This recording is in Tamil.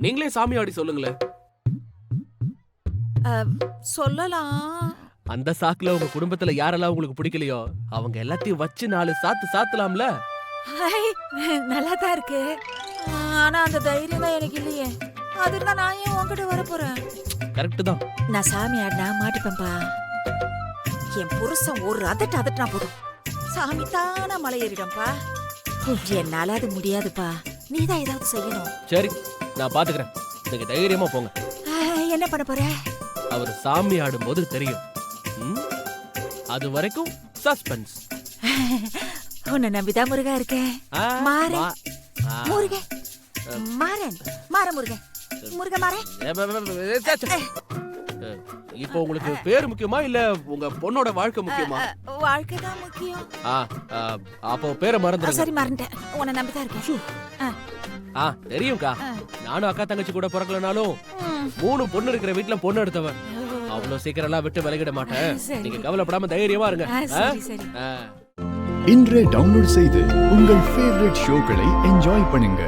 நீங்களே சாமியாடி சொல்லுங்களேன். சொல்லலாம். அந்த சாக்குல உங்க குடும்பத்துல யாரெல்லாம் உங்களுக்கு பிடிக்கலையோ அவங்க எல்லாத்தையும் வச்சு 4 சாத்து சாத்தலாம்ல. நல்லா தான் இருக்கு. ஆனா அந்த தைரியம் தான் எனக்கு இல்லையே. அதுக்கு தான் நான் ஏன் உன்கிட்ட வர போறேன்? கரெக்ட் தான். நான் சாமி ஆடினா மாட்டிப்பேன்பா. என் புருஷன் ஒரு அதட்டினா போதும், சாமி தானா மலை ஏறிடும்பா. என்னால அது முடியாதுப்பா. நீதான் ஏதாவது செய்யணும். சரி, நான் பாத்துக்கிறேன். நீங்க தைரியமா போங்க. என்ன பண்ண போற? அவர் சாமி ஆடும்போது தெரியும். அது வரைக்கும் சஸ்பென்ஸ். உன்னை நம்பிதான் முருகா இருக்கேன். மாறன் முருகன், மாறன் மாற முருகன், முருக மாறன். இப்போ உங்களுக்கு பேர் முக்கியமா இல்ல உங்க பொண்ணோட வாழ்க்கை முக்கியமா? வாழ்க்கை தான் முக்கியம். அப்போ பேரை மறந்துடுங்க. சரி, மறந்துட்டேன். உன்னை நம்பிதான் இருக்கேன். தெரியும்க்கா. நானும் அக்கா தங்கச்சி கூட பிறக்கலனாலும் 3 பொண்ணு இருக்கிற வீட்டுல பொண்ணு எடுத்தவன். அவ்வளவு சீக்கிரம் எல்லாம் விட்டு விலகிட மாட்டேன். நீங்க கவலைப்படாம தைரியமா இருங்க. இன்றே டவுன்லோட் செய்து உங்கள் ஃபேவரட் ஷோக்களை என்ஜாய் பண்ணுங்க.